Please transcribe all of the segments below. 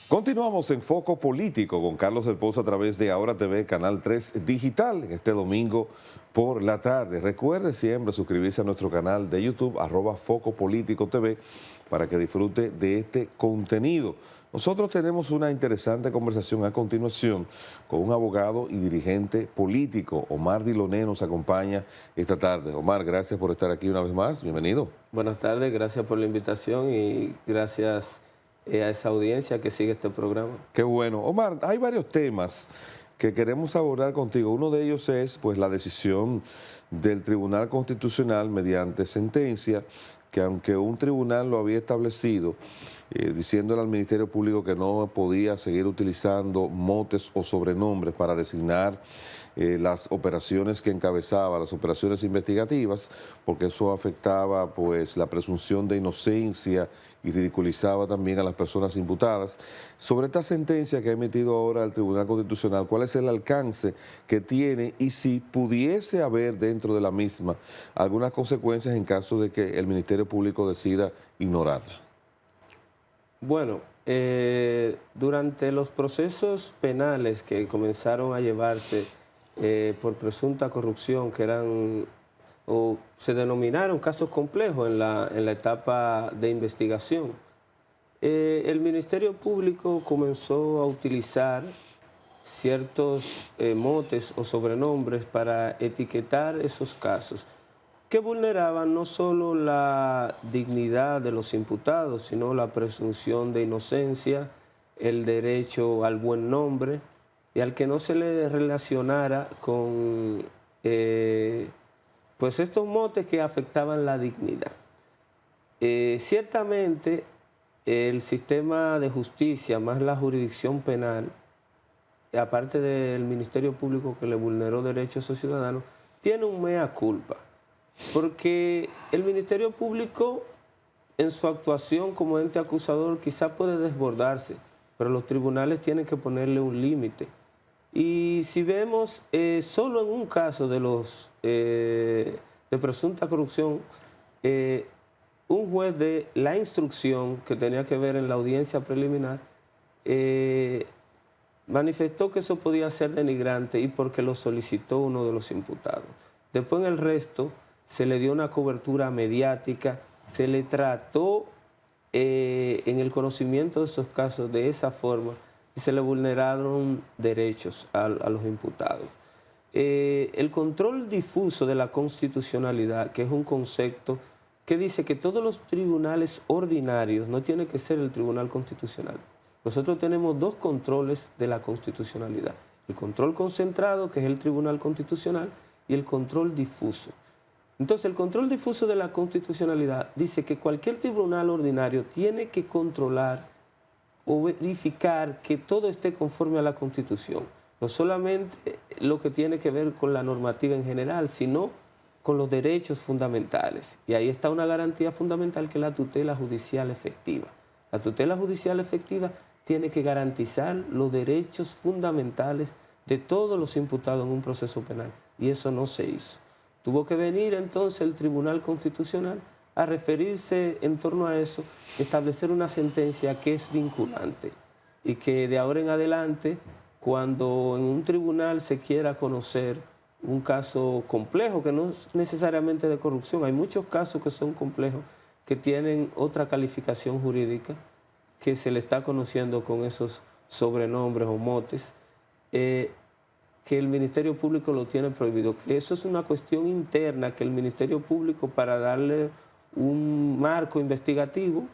Continuamos en Foco Político con Carlos del Pozo a través de Ahora TV, Canal 3 Digital, en este domingo por la tarde. Recuerde siempre suscribirse a nuestro canal de YouTube, @Foco Político TV, para que disfrute de este contenido. Nosotros tenemos una interesante conversación a continuación con un abogado y dirigente político. Omar Diloné nos acompaña esta tarde. Omar, gracias por estar aquí una vez más. Bienvenido. Buenas tardes, gracias por la invitación y gracias a esa audiencia que sigue este programa. Qué bueno. Omar, hay varios temas que queremos abordar contigo. Uno de ellos es pues la decisión del Tribunal Constitucional mediante sentencia, que aunque un tribunal lo había establecido, diciéndole al Ministerio Público que no podía seguir utilizando motes o sobrenombres para designar las operaciones que encabezaba, las operaciones investigativas, porque eso afectaba pues la presunción de inocencia y ridiculizaba también a las personas imputadas. Sobre esta sentencia que ha emitido ahora el Tribunal Constitucional, ¿cuál es el alcance que tiene y si pudiese haber dentro de la misma algunas consecuencias en caso de que el Ministerio Público decida ignorarla? Bueno, durante los procesos penales que comenzaron a llevarse por presunta corrupción, que eran o se denominaron casos complejos en la etapa de investigación, el Ministerio Público comenzó a utilizar ciertos motes o sobrenombres para etiquetar esos casos, que vulneraban no solo la dignidad de los imputados, sino la presunción de inocencia, el derecho al buen nombre y al que no se le relacionara con pues estos motes que afectaban la dignidad. Ciertamente el sistema de justicia más la jurisdicción penal, aparte del Ministerio Público que le vulneró derechos a sus ciudadanos, tiene un mea culpa. Porque el Ministerio Público, en su actuación como ente acusador, quizá puede desbordarse, pero los tribunales tienen que ponerle un límite. Y si vemos, solo en un caso de presunta corrupción, un juez de la instrucción que tenía que ver en la audiencia preliminar manifestó que eso podía ser denigrante y porque lo solicitó uno de los imputados. Después en el resto se le dio una cobertura mediática, se le trató en el conocimiento de esos casos de esa forma y se le vulneraron derechos a los imputados. El control difuso de la constitucionalidad, que es un concepto que dice que todos los tribunales ordinarios, no tiene que ser el Tribunal Constitucional. Nosotros tenemos dos controles de la constitucionalidad: el control concentrado, que es el Tribunal Constitucional, y el control difuso. Entonces, el control difuso de la constitucionalidad dice que cualquier tribunal ordinario tiene que controlar o verificar que todo esté conforme a la Constitución. No solamente lo que tiene que ver con la normativa en general, sino con los derechos fundamentales. Y ahí está una garantía fundamental, que es la tutela judicial efectiva. La tutela judicial efectiva tiene que garantizar los derechos fundamentales de todos los imputados en un proceso penal. Y eso no se hizo. Tuvo que venir entonces el Tribunal Constitucional a referirse en torno a eso, establecer una sentencia que es vinculante y que de ahora en adelante, cuando en un tribunal se quiera conocer un caso complejo, que no es necesariamente de corrupción, hay muchos casos que son complejos, que tienen otra calificación jurídica, que se le está conociendo con esos sobrenombres o motes, que el Ministerio Público lo tiene prohibido, que eso es una cuestión interna que el Ministerio Público, para darle un marco investigativo,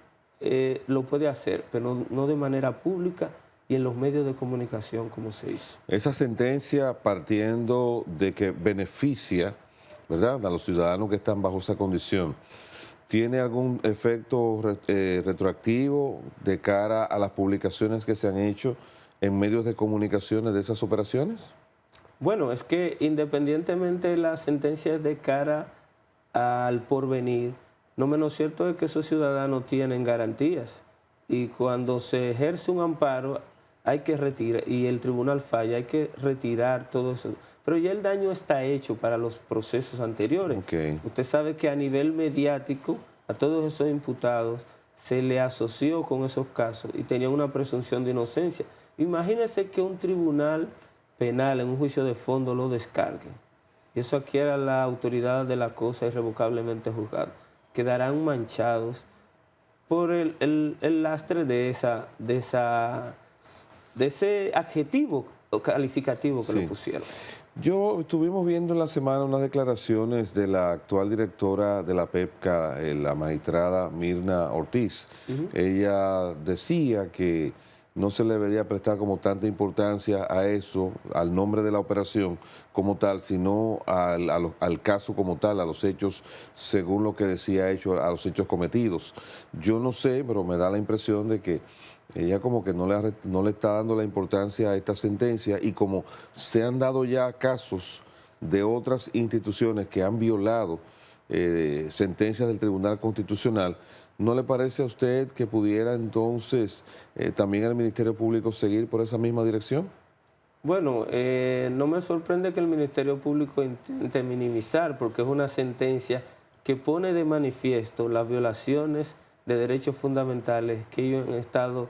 lo puede hacer, pero no de manera pública y en los medios de comunicación como se hizo. Esa sentencia, partiendo de que beneficia, ¿verdad?, a los ciudadanos que están bajo esa condición, ¿tiene algún efecto retroactivo de cara a las publicaciones que se han hecho en medios de comunicaciones de esas operaciones? Bueno, es que independientemente de la sentencia de cara al porvenir, no menos cierto es que esos ciudadanos tienen garantías, y cuando se ejerce un amparo hay que retirar, y el tribunal falla, hay que retirar todo eso. Pero ya el daño está hecho para los procesos anteriores. Okay. Usted sabe que a nivel mediático, a todos esos imputados se le asoció con esos casos y tenían una presunción de inocencia. Imagínense que un tribunal penal en un juicio de fondo lo descargue. Y eso adquiera la autoridad de la cosa irrevocablemente juzgado. Quedarán manchados por el lastre de ese adjetivo o calificativo que le pusieron. Estuvimos viendo en la semana unas declaraciones de la actual directora de la PEPCA, la magistrada Mirna Ortiz. Ella decía que no se le debería prestar como tanta importancia a eso, al nombre de la operación como tal, sino al caso como tal, a los hechos, según lo que decía hecho, a los hechos cometidos. Yo no sé, pero me da la impresión de que ella como que no le está dando la importancia a esta sentencia, y como se han dado ya casos de otras instituciones que han violado sentencias del Tribunal Constitucional, ¿no le parece a usted que pudiera entonces también el Ministerio Público seguir por esa misma dirección? Bueno, no me sorprende que el Ministerio Público intente minimizar, porque es una sentencia que pone de manifiesto las violaciones de derechos fundamentales que ellos han estado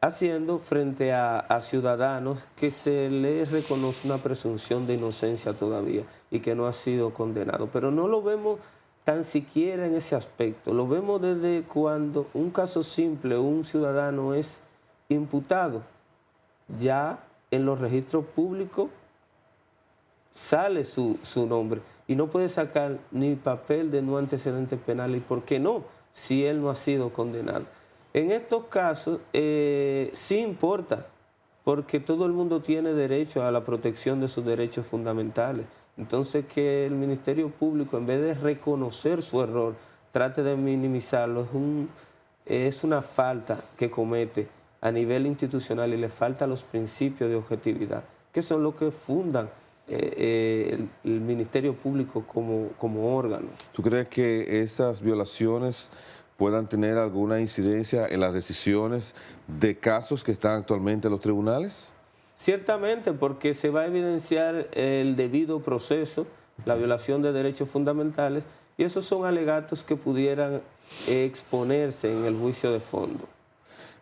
haciendo frente a ciudadanos que se les reconoce una presunción de inocencia todavía y que no ha sido condenado. Pero no lo vemos tan siquiera en ese aspecto. Lo vemos desde cuando un caso simple, un ciudadano es imputado, ya en los registros públicos sale su nombre y no puede sacar ni papel de no antecedentes penales. ¿Y por qué no? Si él no ha sido condenado. En estos casos sí importa, porque todo el mundo tiene derecho a la protección de sus derechos fundamentales. Entonces, que el Ministerio Público, en vez de reconocer su error, trate de minimizarlo, es una falta que comete a nivel institucional, y le falta los principios de objetividad, que son los que fundan el Ministerio Público como órgano. ¿Tú crees que esas violaciones puedan tener alguna incidencia en las decisiones de casos que están actualmente en los tribunales? Ciertamente, porque se va a evidenciar el debido proceso, la violación de derechos fundamentales, y esos son alegatos que pudieran exponerse en el juicio de fondo.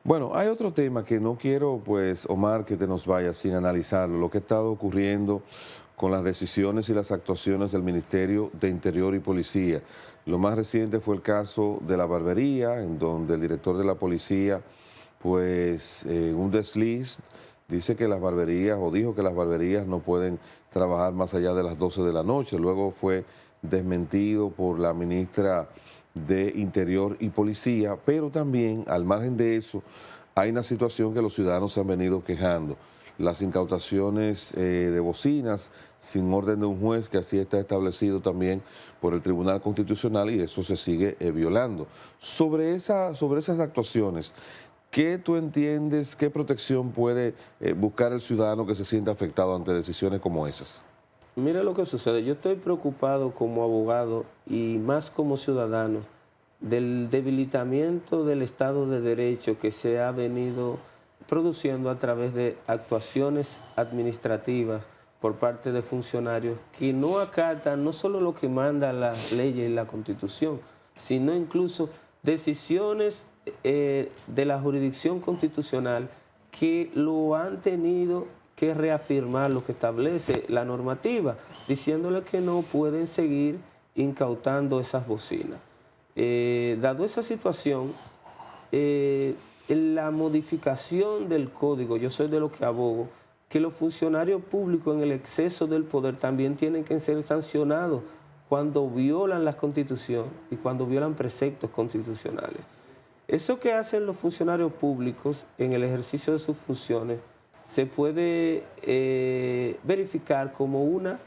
Bueno, hay otro tema que no quiero, pues, Omar, que te nos vaya sin analizarlo, lo que ha estado ocurriendo con las decisiones y las actuaciones del Ministerio de Interior y Policía. Lo más reciente fue el caso de la barbería, en donde el director de la policía, pues, un desliz, dice que las barberías, o dijo que las barberías no pueden trabajar más allá de las 12 de la noche. Luego fue desmentido por la ministra de Interior y Policía, pero también, al margen de eso, hay una situación que los ciudadanos se han venido quejando: las incautaciones de bocinas sin orden de un juez, que así está establecido también por el Tribunal Constitucional, y eso se sigue violando. Sobre esas actuaciones, ¿qué tú entiendes, qué protección puede buscar el ciudadano que se siente afectado ante decisiones como esas? Mira lo que sucede. Yo estoy preocupado como abogado y más como ciudadano del debilitamiento del Estado de Derecho que se ha venido produciendo a través de actuaciones administrativas por parte de funcionarios que no acatan no solo lo que manda la ley y la Constitución, sino incluso decisiones de la jurisdicción constitucional que lo han tenido que reafirmar, lo que establece la normativa, diciéndole que no pueden seguir incautando esas bocinas. Dado esa situación, la modificación del código, yo soy de los que abogo, que los funcionarios públicos en el exceso del poder también tienen que ser sancionados cuando violan la Constitución y cuando violan preceptos constitucionales. Eso que hacen los funcionarios públicos en el ejercicio de sus funciones se puede verificar como una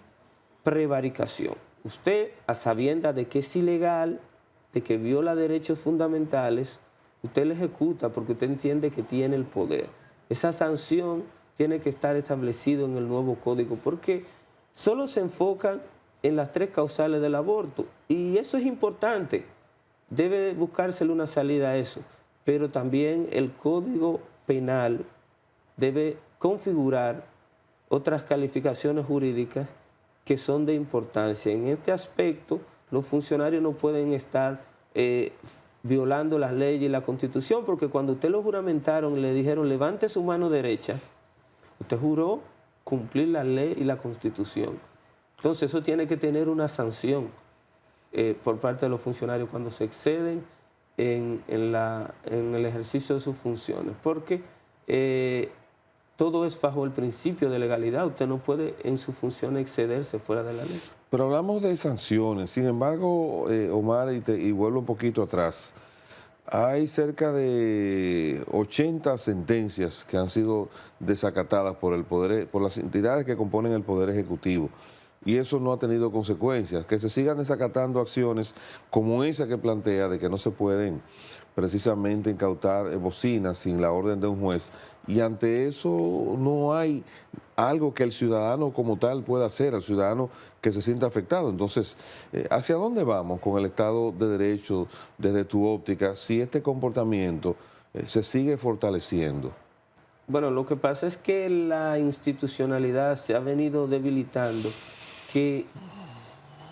prevaricación. Usted, a sabiendas de que es ilegal, de que viola derechos fundamentales, usted lo ejecuta porque usted entiende que tiene el poder. Esa sanción tiene que estar establecida en el nuevo código, porque solo se enfocan en las 3 causales del aborto, y eso es importante. Debe buscársele una salida a eso, pero también el Código Penal debe configurar otras calificaciones jurídicas que son de importancia. En este aspecto, los funcionarios no pueden estar violando las leyes y la Constitución, porque cuando usted lo juramentaron, le dijeron, levante su mano derecha, usted juró cumplir la ley y la Constitución. Entonces eso tiene que tener una sanción por parte de los funcionarios cuando se exceden en el ejercicio de sus funciones, porque todo es bajo el principio de legalidad. Usted no puede en su función excederse fuera de la ley. Pero hablamos de sanciones. Sin embargo, Omar, y vuelvo un poquito atrás, hay cerca de 80 sentencias que han sido desacatadas por por las entidades que componen el Poder Ejecutivo. Y eso no ha tenido consecuencias. Que se sigan desacatando acciones como esa que plantea de que no se pueden precisamente incautar bocinas sin la orden de un juez. Y ante eso no hay algo que el ciudadano como tal pueda hacer, el ciudadano que se sienta afectado. Entonces, ¿hacia dónde vamos con el Estado de Derecho desde tu óptica si este comportamiento se sigue fortaleciendo? Bueno, lo que pasa es que la institucionalidad se ha venido debilitando, que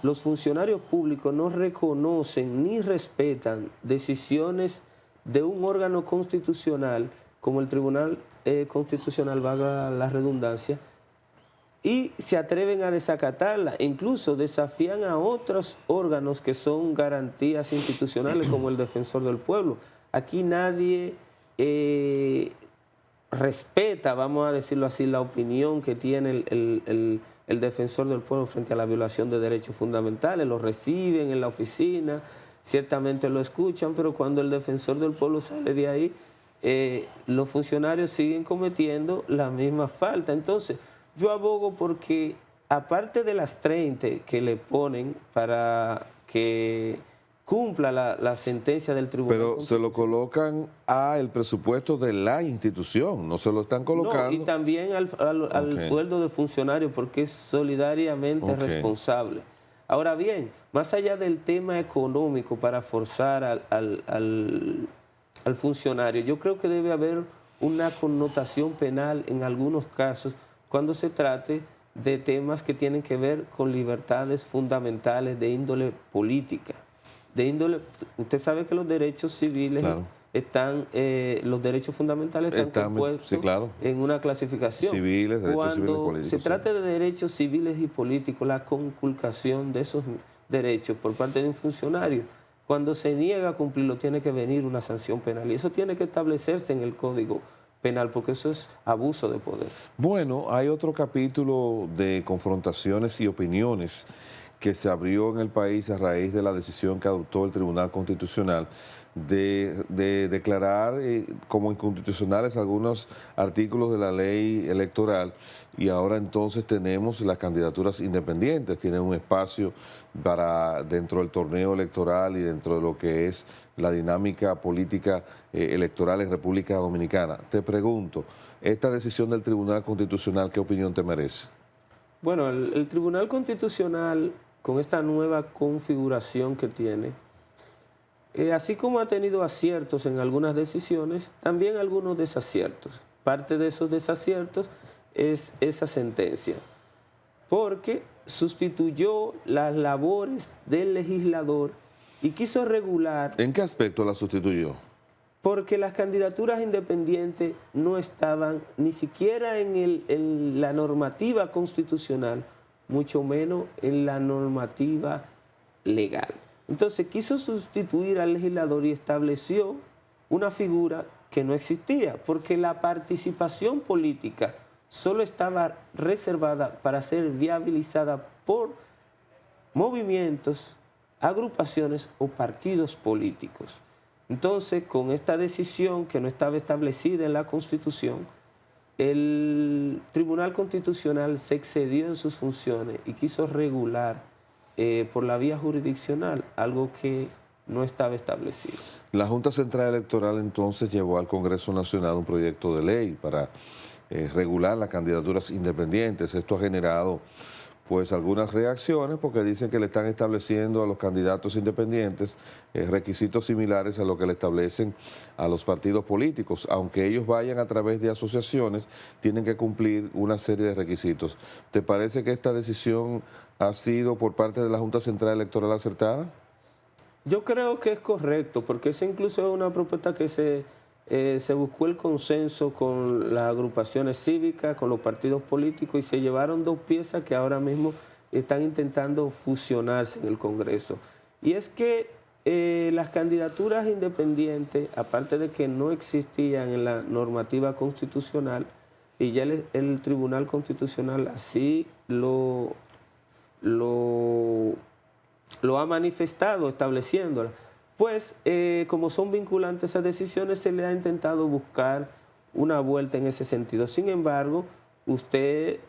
los funcionarios públicos no reconocen ni respetan decisiones de un órgano constitucional, como el Tribunal Constitucional, valga la redundancia, y se atreven a desacatarla, e incluso desafían a otros órganos que son garantías institucionales, como el Defensor del Pueblo. Aquí nadie respeta, vamos a decirlo así, la opinión que tiene el Defensor del Pueblo frente a la violación de derechos fundamentales. Lo reciben en la oficina, ciertamente lo escuchan, pero cuando el Defensor del Pueblo sale de ahí, los funcionarios siguen cometiendo la misma falta. Entonces, yo abogo porque, aparte de las 30 que le ponen para que cumpla la sentencia del tribunal. Pero se lo colocan al presupuesto de la institución, no se lo están colocando. No, y también al sueldo de funcionario, porque es solidariamente responsable. Ahora bien, más allá del tema económico para forzar al funcionario, yo creo que debe haber una connotación penal en algunos casos cuando se trate de temas que tienen que ver con libertades fundamentales de índole política. Usted sabe que los derechos civiles están, los derechos fundamentales están compuestos en una clasificación. Civiles, derechos civiles y políticos. Cuando se trata de derechos civiles y políticos, la conculcación de esos derechos por parte de un funcionario, cuando se niega a cumplirlo, tiene que venir una sanción penal. Y eso tiene que establecerse en el Código Penal, porque eso es abuso de poder. Bueno, hay otro capítulo de confrontaciones y opiniones que se abrió en el país a raíz de la decisión que adoptó el Tribunal Constitucional de declarar como inconstitucionales algunos artículos de la ley electoral, y ahora entonces tenemos las candidaturas independientes, tienen un espacio para dentro del torneo electoral y dentro de lo que es la dinámica política electoral en República Dominicana. Te pregunto, esta decisión del Tribunal Constitucional, ¿qué opinión te merece? Bueno, el Tribunal Constitucional, con esta nueva configuración que tiene, así como ha tenido aciertos en algunas decisiones, también algunos desaciertos. Parte de esos desaciertos es esa sentencia, porque sustituyó las labores del legislador y quiso regular. ¿En qué aspecto la sustituyó? Porque las candidaturas independientes no estaban ni siquiera en la normativa constitucional, mucho menos en la normativa legal. Entonces quiso sustituir al legislador y estableció una figura que no existía, porque la participación política solo estaba reservada para ser viabilizada por movimientos, agrupaciones o partidos políticos. Entonces, con esta decisión que no estaba establecida en la Constitución, el Tribunal Constitucional se excedió en sus funciones y quiso regular por la vía jurisdiccional algo que no estaba establecido. La Junta Central Electoral entonces llevó al Congreso Nacional un proyecto de ley para regular las candidaturas independientes. Esto ha generado pues algunas reacciones porque dicen que le están estableciendo a los candidatos independientes requisitos similares a lo que le establecen a los partidos políticos. Aunque ellos vayan a través de asociaciones, tienen que cumplir una serie de requisitos. ¿Te parece que esta decisión ha sido por parte de la Junta Central Electoral acertada? Yo creo que es correcto, porque esa incluso es una propuesta que se buscó el consenso con las agrupaciones cívicas, con los partidos políticos, y se llevaron dos piezas que ahora mismo están intentando fusionarse en el Congreso. Y es que las candidaturas independientes, aparte de que no existían en la normativa constitucional, y ya el Tribunal Constitucional así lo ha manifestado estableciéndola, pues como son vinculantes esas decisiones, se le ha intentado buscar una vuelta en ese sentido. Sin embargo, usted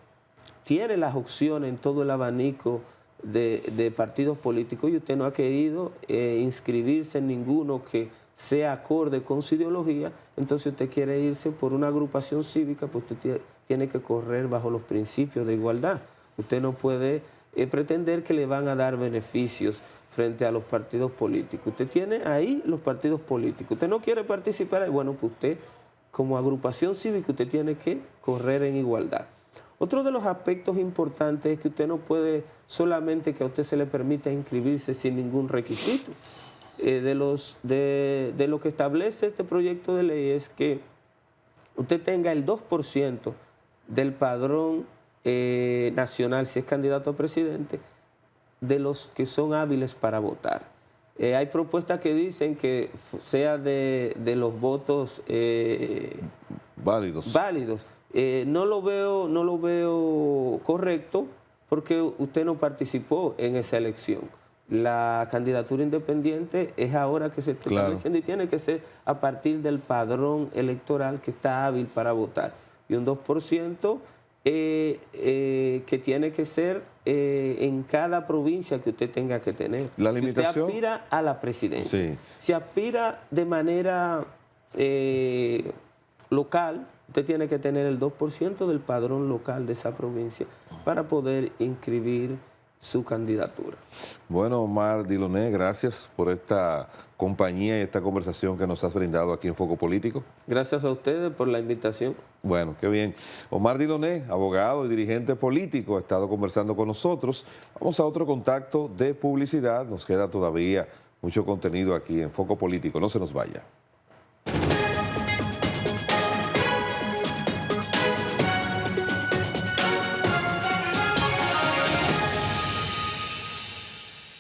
tiene las opciones en todo el abanico de partidos políticos y usted no ha querido inscribirse en ninguno que sea acorde con su ideología. Entonces usted quiere irse por una agrupación cívica, pues usted tiene que correr bajo los principios de igualdad. Usted no puede pretender que le van a dar beneficios frente a los partidos políticos. Usted tiene ahí los partidos políticos. Usted no quiere participar, bueno, pues usted como agrupación cívica usted tiene que correr en igualdad. Otro de los aspectos importantes es que usted no puede solamente que a usted se le permita inscribirse sin ningún requisito. De lo que establece este proyecto de ley es que usted tenga el 2% del padrón nacional, si es candidato a presidente, de los que son hábiles para votar. Hay propuestas que dicen que sea de los votos válidos. No lo veo correcto porque usted no participó en esa elección. La candidatura independiente es ahora que se está estableciendo y tiene que ser a partir del padrón electoral que está hábil para votar. Y un 2% que tiene que ser en cada provincia que usted tenga que tener. La limitación. Si usted aspira a la presidencia, sí. Si aspira de manera local, usted tiene que tener el 2% del padrón local de esa provincia para poder inscribir su candidatura. Bueno, Omar Diloné, gracias por esta compañía y esta conversación que nos has brindado aquí en Foco Político. Gracias a ustedes por la invitación. Bueno, qué bien. Omar Diloné, abogado y dirigente político, ha estado conversando con nosotros. Vamos a otro contacto de publicidad. Nos queda todavía mucho contenido aquí en Foco Político. No se nos vaya.